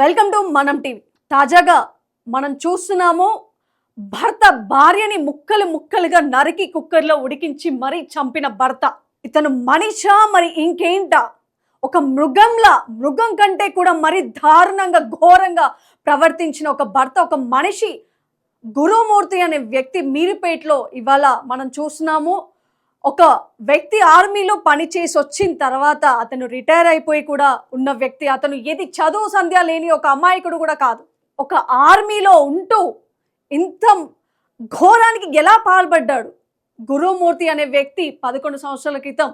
Welcome to మనం TV. తాజాగా మనం చూస్తున్నాము, భర్త భార్యని ముక్కలు ముక్కలుగా నరికి కుక్కర్లో ఉడికించి మరీ చంపిన భర్త. ఇతను మనిషా మరి ఇంకేంటా? ఒక మృగం కంటే కూడా మరి దారుణంగా ఘోరంగా ప్రవర్తించిన ఒక భర్త, ఒక మనిషి గురుమూర్తి అనే వ్యక్తి మీరుపేటలో ఇవాళ మనం చూస్తున్నాము. ఒక వ్యక్తి ఆర్మీలో పనిచేసి వచ్చిన తర్వాత అతను రిటైర్ అయిపోయి కూడా ఉన్న వ్యక్తి. అతను ఏది చదువు సంధ్య లేని ఒక అమాయకుడు కూడా కాదు. ఒక ఆర్మీలో ఉంటూ ఇంత ఘోరానికి ఎలా పాల్పడ్డాడు? గురుమూర్తి అనే వ్యక్తి 11 సంవత్సరాల క్రితం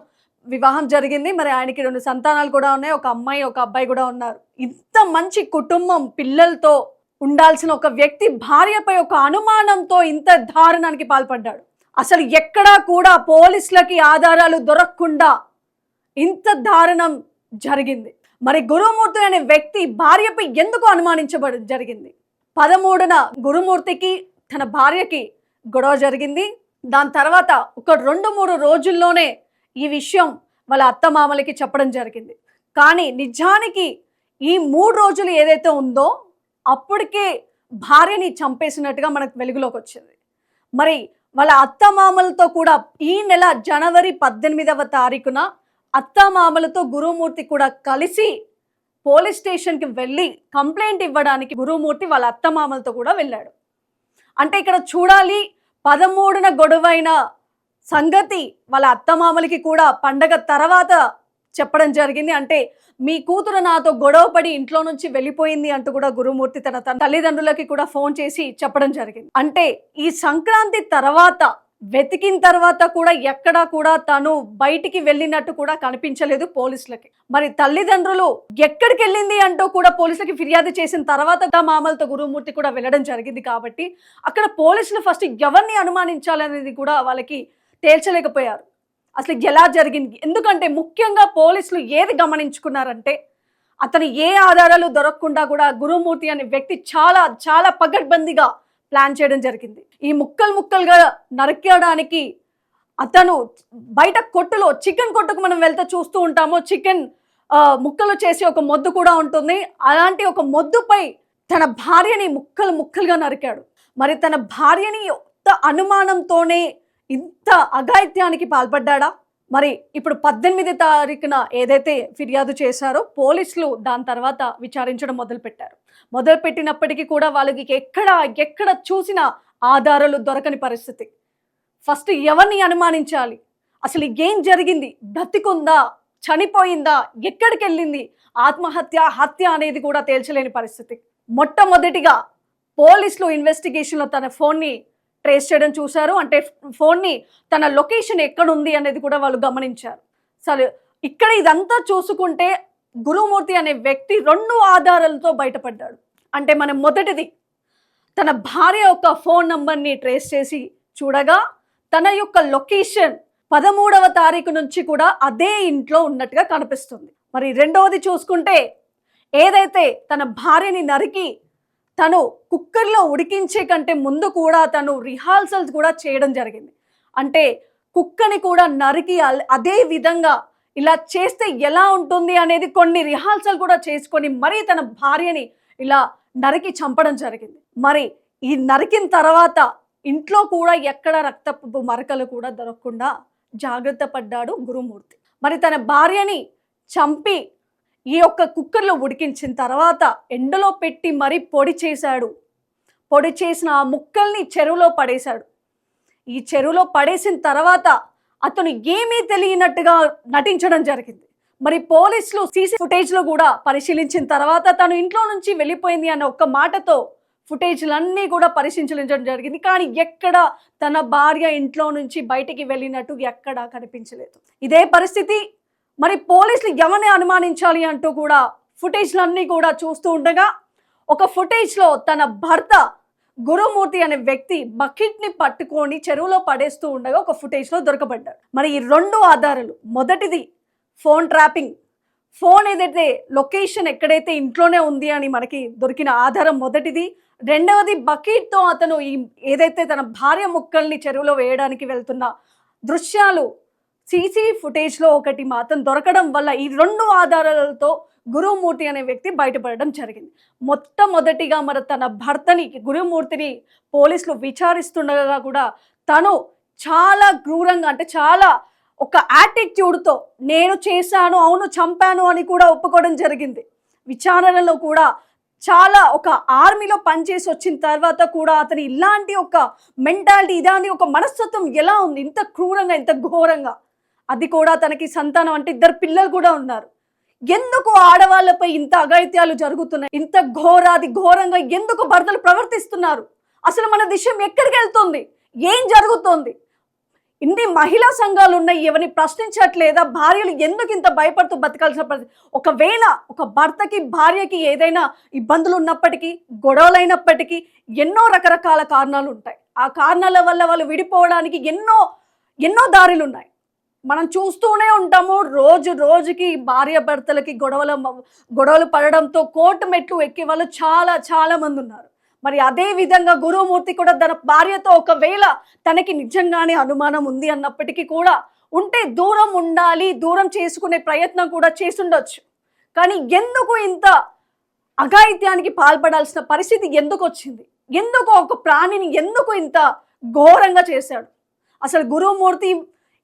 వివాహం జరిగింది. మరి ఆయనకి 2 సంతానాలు కూడా ఉన్నాయి. ఒక అమ్మాయి, ఒక అబ్బాయి కూడా ఉన్నారు. ఇంత మంచి కుటుంబం, పిల్లలతో ఉండాల్సిన ఒక వ్యక్తి భార్యపై ఒక అనుమానంతో ఇంత దారుణానికి పాల్పడ్డాడు. అసలు ఎక్కడా కూడా పోలీసులకి ఆధారాలు దొరకకుండా ఇంత దారుణం జరిగింది. మరి గురుమూర్తి అనే వ్యక్తి భార్యపై ఎందుకు అనుమానించబడి జరిగింది? 13న గురుమూర్తికి తన భార్యకి గొడవ జరిగింది. దాని తర్వాత ఒక 2-3 రోజుల్లోనే ఈ విషయం వాళ్ళ అత్తమామలకి చెప్పడం జరిగింది. కానీ నిజానికి ఈ 3 రోజులు ఏదైతే ఉందో అప్పటికే భార్యని చంపేసినట్టుగా మనకు వెలుగులోకి వచ్చింది. మరి వాళ్ళ అత్తమామలతో కూడా ఈ నెల జనవరి 18వ తారీఖున అత్తమామలతో గురుమూర్తి కూడా కలిసి పోలీస్ స్టేషన్కి వెళ్ళి కంప్లైంట్ ఇవ్వడానికి గురుమూర్తి వాళ్ళ అత్తమామలతో కూడా వెళ్ళాడు. అంటే ఇక్కడ చూడాలి, 13న గొడవైన సంగతి వాళ్ళ అత్తమామలకి కూడా పండగ తర్వాత చెప్పడం జరిగింది. అంటే మీ కూతురు నాతో గొడవపడి ఇంట్లో నుంచి వెళ్ళిపోయింది అంటూ కూడా గురుమూర్తి తన తల్లిదండ్రులకి కూడా ఫోన్ చేసి చెప్పడం జరిగింది. అంటే ఈ సంక్రాంతి తర్వాత వెతికిన తర్వాత కూడా ఎక్కడా కూడా తను బయటికి వెళ్ళినట్టు కూడా కనిపించలేదు పోలీసులకి. మరి తల్లిదండ్రులు ఎక్కడికి వెళ్ళింది అంటూ కూడా పోలీసులకి ఫిర్యాదు చేసిన తర్వాత మామలతో గురుమూర్తి కూడా వెళ్ళడం జరిగింది. కాబట్టి అక్కడ పోలీసులు ఫస్ట్ ఎవరిని అనుమానించాలనేది కూడా వాళ్ళకి తేల్చలేకపోయారు. అసలు ఎలా జరిగింది? ఎందుకంటే ముఖ్యంగా పోలీసులు ఏది గమనించుకున్నారంటే, అతను ఏ ఆధారాలు దొరకకుండా కూడా గురుమూర్తి అనే వ్యక్తి చాలా చాలా పగడ్బందీగా ప్లాన్ చేయడం జరిగింది. ఈ ముక్కలుగా నరకడానికి అతను బయట కొట్టులో, చికెన్ కొట్టుకు మనం వెళ్తే చూస్తూ ఉంటాము, చికెన్ ముక్కలు చేసి ఒక మొద్దు కూడా ఉంటుంది. అలాంటి ఒక మొద్దుపై తన భార్యని ముక్కలుగా నరికాడు. మరి తన భార్యని అనుమానంతోనే ఇంత అఘాయిత్యానికి పాల్పడ్డా? మరి ఇప్పుడు 18 తారీఖున ఏదైతే ఫిర్యాదు చేశారో పోలీసులు దాని తర్వాత విచారించడం మొదలుపెట్టినప్పటికీ కూడా వాళ్ళకి ఎక్కడ చూసిన ఆధారాలు దొరకని పరిస్థితి. ఫస్ట్ ఎవరిని అనుమానించాలి? అసలు ఏం జరిగింది? బ్రతికుందా, చనిపోయిందా, ఎక్కడికి వెళ్ళింది, హత్య అనేది కూడా తేల్చలేని పరిస్థితి. మొట్టమొదటిగా పోలీసులు ఇన్వెస్టిగేషన్లో తన ఫోన్ని ట్రేస్ చేయడం చూశారు. అంటే ఫోన్ని తన లొకేషన్ ఎక్కడుంది అనేది కూడా వాళ్ళు గమనించారు. సరే, ఇక్కడ ఇదంతా చూసుకుంటే గురుమూర్తి అనే వ్యక్తి 2 ఆధారాలతో బయటపడ్డాడు. అంటే మనం మొదటిది, తన భార్య యొక్క ఫోన్ నంబర్ని ట్రేస్ చేసి చూడగా తన యొక్క లొకేషన్ 13వ తారీఖు నుంచి కూడా అదే ఇంట్లో ఉన్నట్టుగా కనిపిస్తుంది. మరి రెండవది చూసుకుంటే, ఏదైతే తన భార్యని నరికి తను కుక్కర్లో ఉడికించే కంటే ముందు కూడా తను రిహార్సల్స్ కూడా చేయడం జరిగింది. అంటే కుక్కని కూడా నరికి అదే విధంగా ఇలా చేస్తే ఎలా ఉంటుంది అనేది కొన్ని రిహార్సల్ కూడా చేసుకొని మరీ తన భార్యని ఇలా నరికి చంపడం జరిగింది. మరి ఈ నరికిన తర్వాత ఇంట్లో కూడా ఎక్కడ రక్తపు మరకలు కూడా దొరకకుండా జాగ్రత్త పడ్డాడు గురుమూర్తి. మరి తన భార్యని చంపి ఈ యొక్క కుక్కర్లో ఉడికించిన తర్వాత ఎండలో పెట్టి మరీ పొడి చేశాడు. పొడి చేసిన ఆ ముక్కల్ని చెరువులో పడేశాడు. ఈ చెరువులో పడేసిన తర్వాత అతను ఏమీ తెలియనట్టుగా నటించడం జరిగింది. మరి పోలీసులు సీసీ ఫుటేజ్లో కూడా పరిశీలించిన తర్వాత తను ఇంట్లో నుంచి వెళ్ళిపోయింది అన్న ఒక్క మాటతో ఫుటేజ్లన్నీ కూడా పరిశీలించడం జరిగింది. కానీ ఎక్కడ తన భార్య ఇంట్లో నుంచి బయటికి వెళ్ళినట్టు ఎక్కడా కనిపించలేదు. ఇదే పరిస్థితి. మరి పోలీసులు ఎవరిని అనుమానించాలి అంటూ కూడా ఫుటేజ్లన్నీ కూడా చూస్తూ ఉండగా ఒక ఫుటేజ్లో తన భర్త గురుమూర్తి అనే వ్యక్తి బకెట్ని పట్టుకొని చెరువులో పడేస్తూ ఉండగా ఒక ఫుటేజ్లో దొరకబడ్డాడు. మరి ఈ 2 ఆధారాలు, మొదటిది ఫోన్ ట్రాపింగ్, ఫోన్ ఏదైతే లొకేషన్ ఎక్కడైతే ఇంట్లోనే ఉంది అని మనకి దొరికిన ఆధారం మొదటిది. రెండవది బకెట్తో అతను ఏదైతే తన భార్య ముక్కల్ని చెరువులో వేయడానికి వెళ్తున్న దృశ్యాలు సీసీ ఫుటేజ్లో ఒకటి మాత్రం దొరకడం వల్ల ఈ 2 ఆధారాలతో గురుమూర్తి అనే వ్యక్తి బయటపడడం జరిగింది. మొట్టమొదటిగా మరి తన భర్తని గురుమూర్తిని పోలీసులు విచారిస్తుండగా కూడా తను చాలా క్రూరంగా అంటే చాలా ఒక యాటిట్యూడ్తో నేను చేశాను, అవును చంపాను అని కూడా ఒప్పుకోవడం జరిగింది. విచారణలో కూడా చాలా ఒక ఆర్మీలో పనిచేసి వచ్చిన తర్వాత కూడా అతని ఇలాంటి ఒక మెంటాలిటీ ఇలాంటి ఒక మనస్తత్వం ఎలా ఉంది ఇంత క్రూరంగా ఇంత ఘోరంగా, అది కూడా తనకి సంతానం అంటే 2 పిల్లలు కూడా ఉన్నారు. ఎందుకు ఆడవాళ్ళపై ఇంత అఘాయిత్యాలు జరుగుతున్నాయి, ఇంత ఘోరంగా ఎందుకు భర్తలు ప్రవర్తిస్తున్నారు, అసలు మన దేశం ఎక్కడికి వెళ్తుంది, ఏం జరుగుతోంది? ఇన్ని మహిళా సంఘాలు ఉన్నాయి, ఎవరిని ప్రశ్నించట్లేదా? భార్యలు ఎందుకు ఇంత భయపడుతూ బతకాల్సిన పరిస్థితి? ఒకవేళ ఒక భర్తకి భార్యకి ఏదైనా ఇబ్బందులు ఉన్నప్పటికీ, గొడవలైనప్పటికీ ఎన్నో రకరకాల కారణాలు ఉంటాయి. ఆ కారణాల వల్ల వాళ్ళు విడిపోవడానికి ఎన్నో దారులు ఉన్నాయి. మనం చూస్తూనే ఉంటాము. రోజుకి భార్య భర్తలకి గొడవలు పడడంతో కోర్టు మెట్లు ఎక్కే వాళ్ళు చాలా మంది ఉన్నారు. మరి అదే విధంగా గురుమూర్తి కూడా తన భార్యతో ఒకవేళ తనకి నిజంగానే అనుమానం ఉంది అన్నప్పటికీ కూడా ఉంటే దూరం ఉండాలి, దూరం చేసుకునే ప్రయత్నం కూడా చేసుండొచ్చు. కానీ ఎందుకు ఇంత అఘాయిత్యానికి పాల్పడాల్సిన పరిస్థితి ఎందుకు వచ్చింది? ఎందుకు ఒక ప్రాణిని ఎందుకు ఇంత ఘోరంగా చేశాడు? అసలు గురుమూర్తి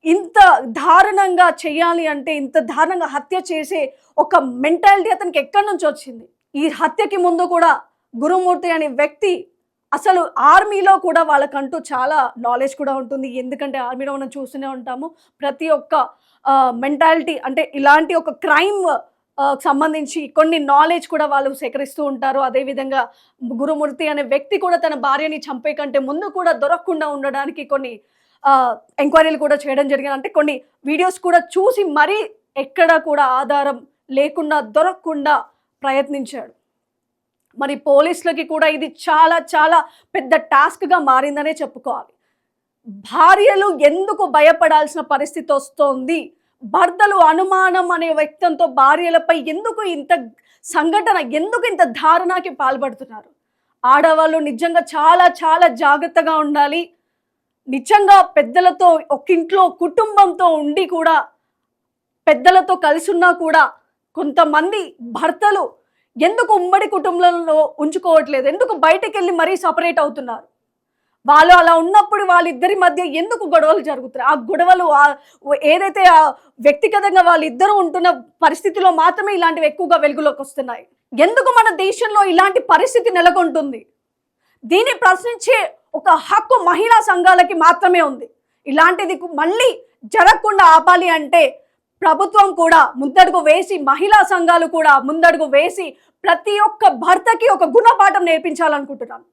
ఇంత దారుణంగా చేయాలి అంటే, ఇంత దారుణంగా హత్య చేసే ఒక మెంటాలిటీ అతనికి ఎక్కడి నుంచి వచ్చింది? ఈ హత్యకి ముందు కూడా గురుమూర్తి అనే వ్యక్తి అసలు ఆర్మీలో కూడా వాళ్ళకంటూ చాలా నాలెడ్జ్ కూడా ఉంటుంది. ఎందుకంటే ఆర్మీలో మనం చూస్తూనే ఉంటాము, ప్రతి ఒక్క మెంటాలిటీ అంటే ఇలాంటి ఒక క్రైమ్ సంబంధించి కొన్ని నాలెడ్జ్ కూడా వాళ్ళు సేకరిస్తూ ఉంటారు. అదేవిధంగా గురుమూర్తి అనే వ్యక్తి కూడా తన భార్యని చంపే కంటే ముందు కూడా దొరకకుండా ఉండడానికి కొన్ని ఎంక్వైరీలు కూడా చేయడం జరిగింది. అంటే కొన్ని వీడియోస్ కూడా చూసి మరీ ఎక్కడ కూడా ఆధారం లేకుండా దొరకకుండా ప్రయత్నించాడు. మరి పోలీసులకి కూడా ఇది చాలా పెద్ద టాస్క్గా మారిందనే చెప్పుకోవాలి. భార్యలు ఎందుకు భయపడాల్సిన పరిస్థితి వస్తోంది? భర్తలు అనుమానం అనే వ్యక్తంతో భార్యలపై ఎందుకు ఇంత సంఘటన, ఎందుకు ఇంత దారుణానికి పాల్పడుతున్నారు? ఆడవాళ్ళు నిజంగా చాలా జాగ్రత్తగా ఉండాలి. నిజంగా పెద్దలతో ఒక ఇంట్లో కుటుంబంతో ఉండి కూడా పెద్దలతో కలిసి ఉన్నా కూడా కొంతమంది భర్తలు ఎందుకు ఉమ్మడి కుటుంబంలో ఉంచుకోవట్లేదు? ఎందుకు బయటకు వెళ్ళి మరీ సపరేట్ అవుతున్నారు? వాళ్ళు అలా ఉన్నప్పుడు వాళ్ళిద్దరి మధ్య ఎందుకు గొడవలు జరుగుతున్నాయి? ఆ గొడవలు ఏదైతే వ్యక్తిగతంగా వాళ్ళిద్దరూ ఉంటున్న పరిస్థితిలో మాత్రమే ఇలాంటివి ఎక్కువగా వెలుగులోకి వస్తున్నాయి. ఎందుకు మన దేశంలో ఇలాంటి పరిస్థితి నెలకొంటుంది? దీన్ని ప్రశ్నించే ఒక హక్కు మహిళా సంఘాలకి మాత్రమే ఉంది. ఇలాంటిది మళ్ళీ జరగకుండా ఆపాలి అంటే ప్రభుత్వం కూడా ముందడుగు వేసి, మహిళా సంఘాలు కూడా ముందడుగు వేసి ప్రతి ఒక్క భర్తకి ఒక గుణపాఠం నేర్పించాలనుకుంటున్నాను.